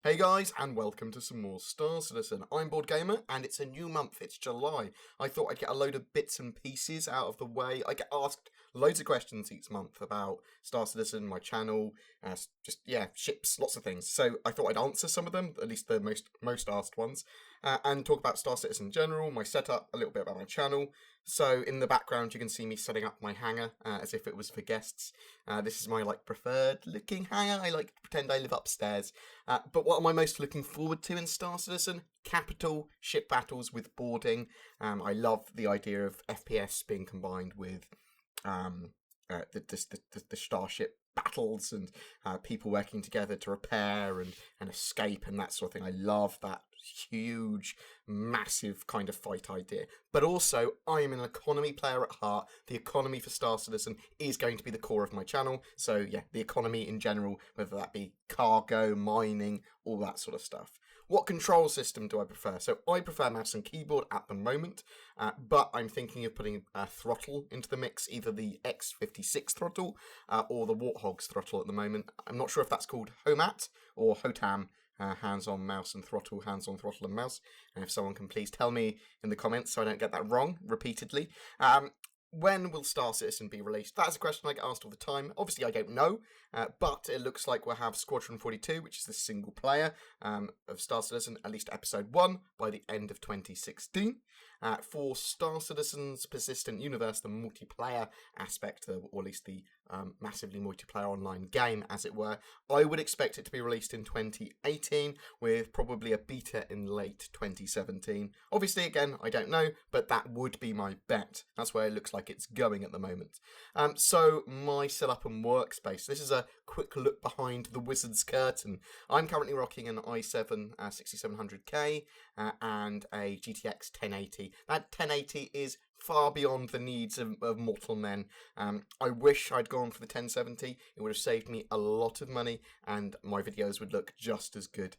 Hey guys, and welcome to some more Star Citizen. I'm BoredGamer, and it's a new month, it's July. I thought I'd get a load of bits and pieces out of the way. I get asked loads of questions each month about Star Citizen, my channel, ships, lots of things. So I thought I'd answer some of them, at least the most asked ones, and talk about Star Citizen in general, my setup, a little bit about my channel. So in the background you can see me setting up my hangar as if it was for guests. This is my preferred looking hangar. I like to pretend I live upstairs. But what am I most looking forward to in Star Citizen? Capital ship battles with boarding. I love the idea of FPS being combined with the starship battles and people working together to repair and escape and that sort of thing. I love that huge, massive kind of fight idea. But also, I am an economy player at heart. The economy for Star Citizen is going to be the core of my channel. So yeah, the economy in general, whether that be cargo, mining, all that sort of stuff. What control system do I prefer? So I prefer mouse and keyboard at the moment, but I'm thinking of putting a throttle into the mix, either the X56 throttle or the Warthog's throttle at the moment. I'm not sure if that's called HOMAT or HOTAM, hands-on mouse and throttle, hands-on throttle and mouse. And if someone can please tell me in the comments so I don't get that wrong repeatedly. When will Star Citizen be released? That's a question I get asked all the time. Obviously, I don't know, but it looks like we'll have Squadron 42, which is the single player of Star Citizen, at least Episode 1, by the end of 2016. For Star Citizen's Persistent Universe, the multiplayer aspect, or at least the massively multiplayer online game, as it were, I would expect it to be released in 2018, with probably a beta in late 2017. Obviously, again, I don't know, but that would be my bet. That's where it looks like it's going at the moment. So my setup and workspace. This is a quick look behind the wizard's curtain. I'm currently rocking an i7 6700K and a GTX 1080. That 1080 is far beyond the needs of mortal men. I wish I'd gone for the 1070. It would have saved me a lot of money and my videos would look just as good.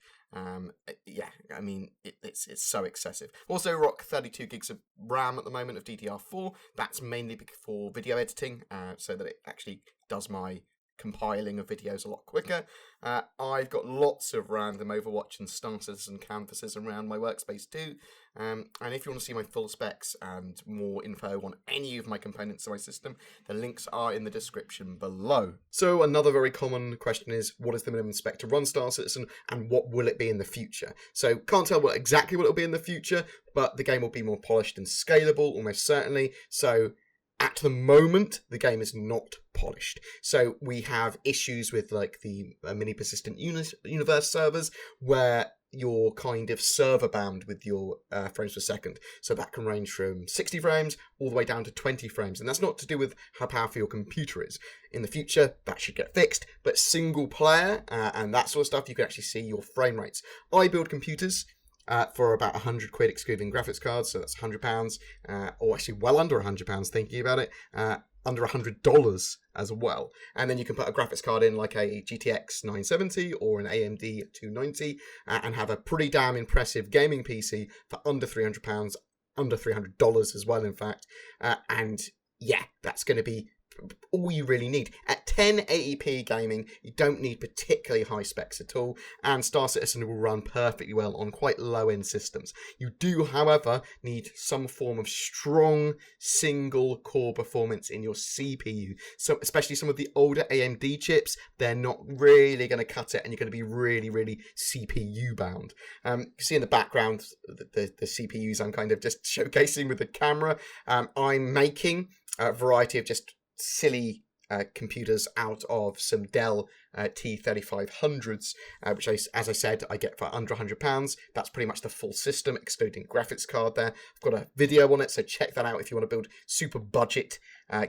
Yeah, I mean, it's so excessive. Also rock 32 gigs of RAM at the moment of DDR4. That's mainly for video editing, so that it actually does my compiling of videos a lot quicker. I've got lots of random Overwatch and Star Citizen canvases around my workspace too. And if you want to see my full specs and more info on any of my components of my system, the links are in the description below. So another very common question is, what is the minimum spec to run Star Citizen and what will it be in the future? So can't tell exactly what it'll be in the future, but the game will be more polished and scalable, almost certainly. So at the moment, the game is not polished. So we have issues with the mini persistent universe servers where you're kind of server bound with your frames per second. So that can range from 60 frames all the way down to 20 frames. And that's not to do with how powerful your computer is. In the future, that should get fixed. But single player and that sort of stuff, you can actually see your frame rates. I build computers for about £100 excluding graphics cards, so that's £100, or actually well under £100 thinking about it, under $100 as well. And then you can put a graphics card in like a GTX 970 or an AMD 290 and have a pretty damn impressive gaming PC for under £300, under $300 as well, in fact. And yeah, that's going to be all you really need. At 1080p gaming, you don't need particularly high specs at all, and Star Citizen will run perfectly well on quite low-end systems. You do, however, need some form of strong single-core performance in your CPU. So, especially some of the older AMD chips, they're not really going to cut it, and you're going to be really, really CPU-bound. You see in the background, the CPUs I'm kind of just showcasing with the camera. I'm making a variety of just silly computers out of some Dell T3500s, which, as I said, I get for under £100. That's pretty much the full system, excluding graphics card there. I've got a video on it, so check that out if you want to build super budget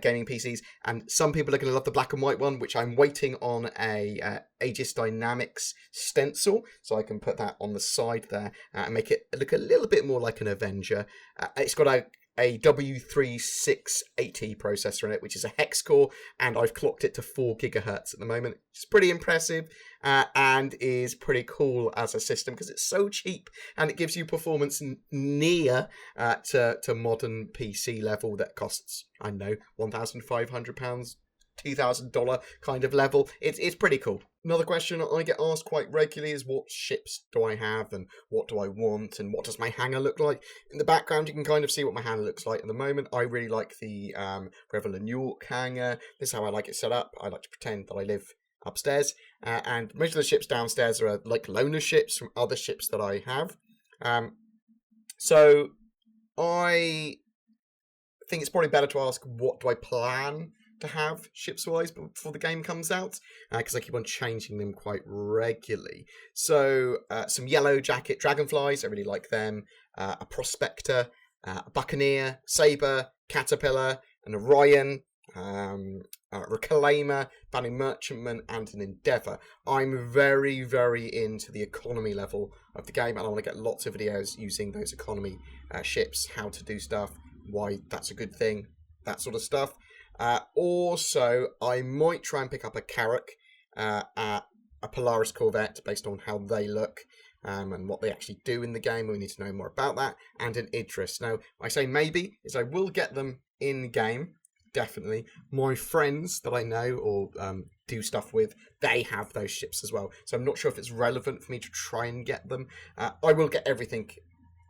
gaming PCs. And some people are going to love the black and white one, which I'm waiting on a Aegis Dynamics stencil, so I can put that on the side there and make it look a little bit more like an Avenger. It's got a W3680 processor in it, which is a hex core, and I've clocked it to 4 gigahertz at the moment. It's pretty impressive and is pretty cool as a system because it's so cheap and it gives you performance near to modern PC level that costs, I don't know, £1,500 $2,000 kind of level. It's pretty cool. Another question I get asked quite regularly is what ships do I have and what do I want and what does my hangar look like? In the background you can kind of see what my hangar looks like at the moment. I really like the Revel and York hangar. This is how I like it set up. I like to pretend that I live upstairs, and most of the ships downstairs are like loaner ships from other ships that I have. So I think it's probably better to ask what do I plan to have ships-wise before the game comes out, because I keep on changing them quite regularly. So some yellow jacket dragonflies, I really like them, a prospector, a buccaneer, saber, caterpillar, an Orion, a reclaimer, bounty merchantman, and an endeavour. I'm very, very into the economy level of the game, and I want to get lots of videos using those economy ships, how to do stuff, why that's a good thing, that sort of stuff. Also, I might try and pick up a Carrack, a Polaris Corvette, based on how they look and what they actually do in the game. We need to know more about that, and an Idris. Now, I say maybe, is I will get them in game, definitely. My friends that I know or do stuff with, they have those ships as well. So I'm not sure if it's relevant for me to try and get them. I will get everything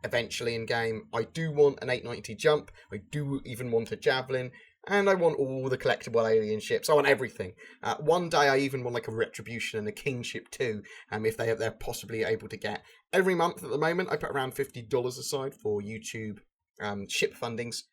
eventually in game. I do want an 890 jump. I do even want a javelin. And I want all the collectible alien ships. I want everything. One day I even want like a Retribution and a Kingship too. If they're possibly able to get. Every month at the moment I put around $50 aside for YouTube ship fundings.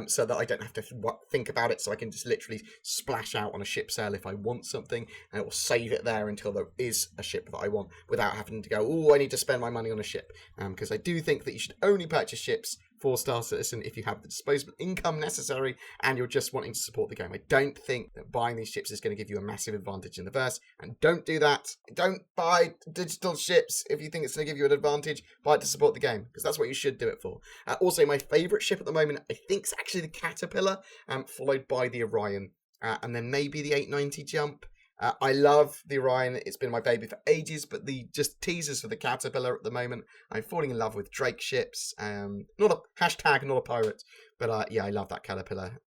So that I don't have to think about it, so I can just literally splash out on a ship sale if I want something, and it will save it there until there is a ship that I want, without having to go, oh, I need to spend my money on a ship. Because I do think that you should only purchase ships 4-star citizen if you have the disposable income necessary and you're just wanting to support the game. I don't think that buying these ships is going to give you a massive advantage in the verse, and don't do that. Don't buy digital ships if you think it's going to give you an advantage. Buy it to support the game, because that's what you should do it for. Also, my favourite ship at the moment, I think, is actually the Caterpillar, followed by the Orion, and then maybe the 890 jump. I love the Orion. It's been my baby for ages, but the just teasers for the Caterpillar at the moment, I'm falling in love with Drake ships. Not a hashtag, not a pirate, but yeah, I love that Caterpillar.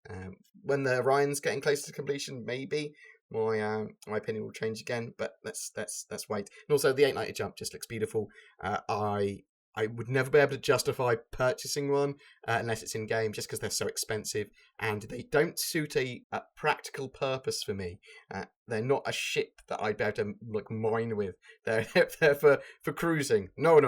When the Orion's getting close to completion, maybe my opinion will change again. But let's wait. And also, the 890 jump just looks beautiful. I would never be able to justify purchasing one unless it's in game, just because they're so expensive and they don't suit a practical purpose for me. They're not a ship that I'd be able to like mine with. They're for cruising. No.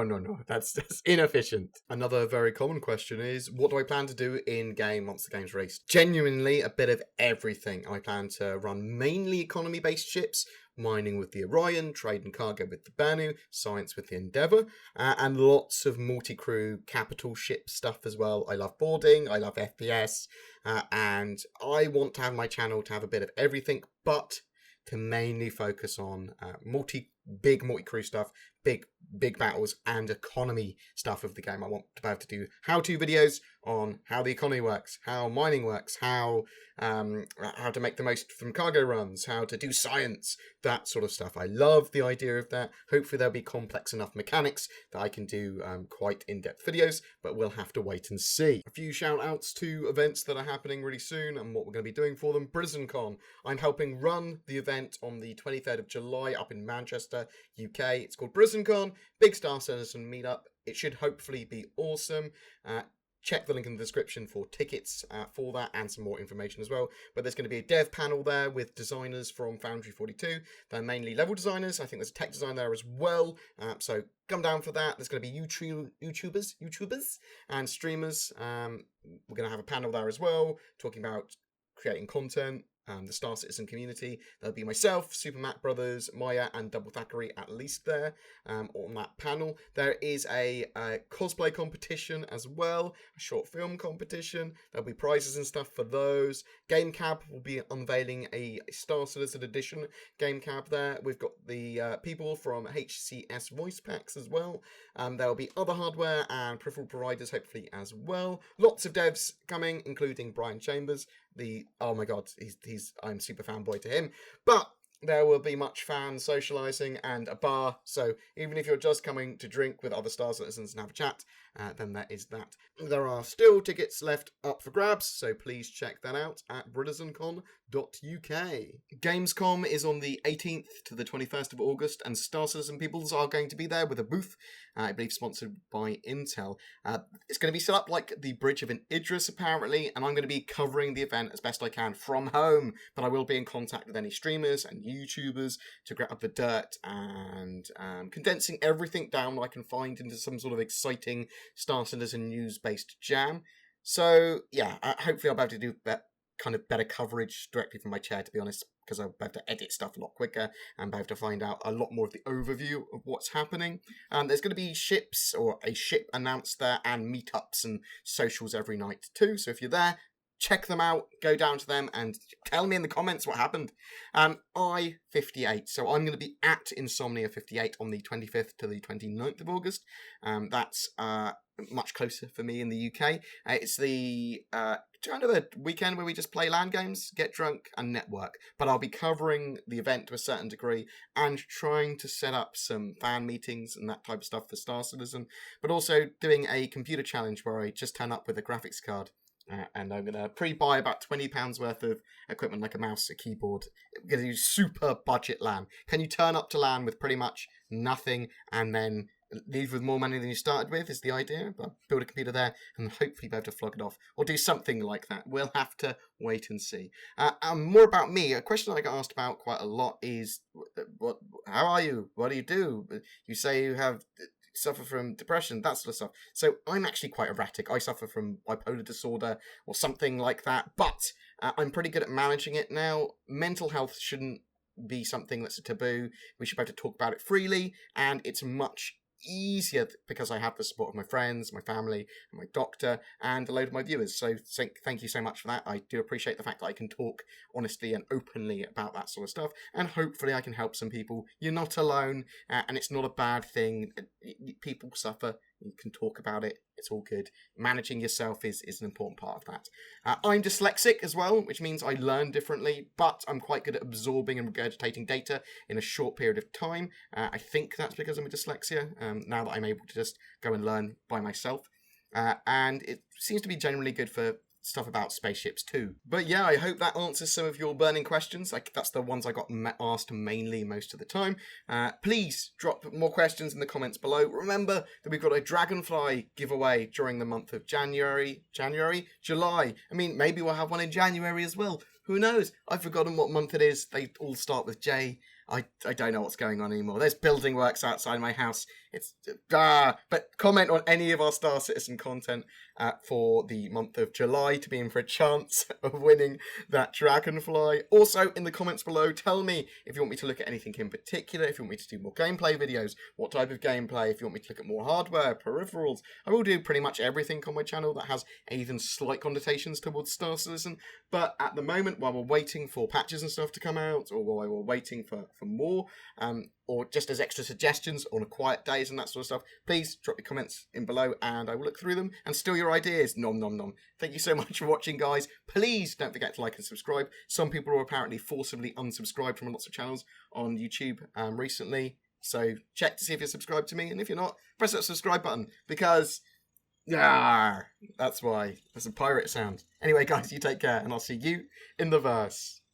That's inefficient. Another very common question is, what do I plan to do in game once the game's released? Genuinely, a bit of everything. I plan to run mainly economy-based ships, mining with the Orion, trade and cargo with the Banu, science with the Endeavour, and lots of multi-crew capital ship stuff as well. I love boarding, I love FPS, and I want to have my channel to have a bit of everything, but to mainly focus on big multi-crew stuff, big battles, and economy stuff of the game. I want to be able to do how-to videos on how the economy works, how mining works, how to make the most from cargo runs, how to do science, that sort of stuff. I love the idea of that. Hopefully there'll be complex enough mechanics that I can do quite in-depth videos, but we'll have to wait and see. A few shout-outs to events that are happening really soon and what we're going to be doing for them. BrisbonCon. I'm helping run the event on the 23rd of July up in Manchester, UK. It's called BrisbonCon. Big Star Citizen meetup. It should hopefully be awesome. Check the link in the description for tickets for that and some more information as well. But there's going to be a dev panel there with designers from Foundry 42. They're mainly level designers. I think there's a tech design there as well. So come down for that. There's going to be YouTubers and streamers. We're going to have a panel there as well, talking about creating content. The Star Citizen community. There'll be myself, Super Mac Brothers, Maya, and Double Thackeray at least there on that panel. There is a cosplay competition as well, a short film competition. There'll be prizes and stuff for those. Game Cab will be unveiling a Star Citizen edition Game Cab there. We've got the people from HCS Voice Packs as well. There'll be other hardware and peripheral providers hopefully as well. Lots of devs coming, including Brian Chambers. Oh my god, I'm super fanboy to him. But there will be much fan socialising and a bar. So even if you're just coming to drink with other Star Citizens and have a chat, then there is that. There are still tickets left up for grabs, so please check that out at BrittertonCon.uk. Gamescom is on the 18th to the 21st of August, and Star Citizen Peoples are going to be there with a booth, I believe sponsored by Intel. It's going to be set up like the Bridge of an Idris, apparently, and I'm going to be covering the event as best I can from home, but I will be in contact with any streamers and YouTubers to grab the dirt and condensing everything down that I can find into some sort of exciting Star Citizen news-based jam. So, yeah, hopefully I'll be able to do kind of better coverage directly from my chair, to be honest, because I'll be able to edit stuff a lot quicker and be able to find out a lot more of the overview of what's happening. There's going to be ships, or a ship announced there, and meetups and socials every night too. So if you're there, check them out, go down to them, and tell me in the comments what happened. I-58. So I'm going to be at Insomnia 58 on the 25th to the 29th of August. That's much closer for me in the UK. It's the kind of a weekend where we just play LAN games, get drunk, and network. But I'll be covering the event to a certain degree and trying to set up some fan meetings and that type of stuff for Star Citizen, but also doing a computer challenge where I just turn up with a graphics card. And I'm going to pre-buy about £20 worth of equipment, like a mouse, a keyboard. I'm going to do super budget LAN. Can you turn up to LAN with pretty much nothing and then leave with more money than you started with, is the idea. But build a computer there and hopefully be able to flog it off. Or do something like that. We'll have to wait and see. More about me. A question I got asked about quite a lot is, how are you? What do you do? You say you suffer from depression, that sort of stuff. So I'm actually quite erratic. I suffer from bipolar disorder or something like that, but I'm pretty good at managing it now. Mental health shouldn't be something that's a taboo. We should be able to talk about it freely, and it's much easier because I have the support of my friends, my family, and my doctor, and a load of my viewers. So thank you so much for that. I do appreciate the fact that I can talk honestly and openly about that sort of stuff, and hopefully I can help some people. You're not alone, and it's not a bad thing. People suffer. You can talk about it. It's all good. Managing yourself is an important part of that. I'm dyslexic as well, which means I learn differently, but I'm quite good at absorbing and regurgitating data in a short period of time. I think that's because I'm a dyslexia, now that I'm able to just go and learn by myself. And it seems to be generally good for stuff about spaceships too. But yeah, I hope that answers some of your burning questions. Like, that's the ones I got asked mainly most of the time. Please drop more questions in the comments below. Remember that we've got a Dragonfly giveaway during the month of July. I mean, maybe we'll have one in January as well. Who knows? I've forgotten what month it is. They all start with J. I don't know what's going on anymore. There's building works outside my house. But comment on any of our Star Citizen content for the month of July to be in for a chance of winning that Dragonfly. Also, in the comments below, tell me if you want me to look at anything in particular, if you want me to do more gameplay videos, what type of gameplay, if you want me to look at more hardware, peripherals. I will do pretty much everything on my channel that has even slight connotations towards Star Citizen. But at the moment, while we're waiting for patches and stuff to come out, or while we're waiting for more, or just as extra suggestions on quiet days and that sort of stuff, please drop your comments in below and I will look through them and steal your ideas. Nom nom nom. Thank you so much for watching, guys. Please don't forget to like and subscribe. Some people are apparently forcibly unsubscribed from lots of channels on YouTube recently. So check to see if you're subscribed to me, and if you're not, press that subscribe button, because that's why. That's a pirate sound. Anyway, guys, you take care, and I'll see you in the verse.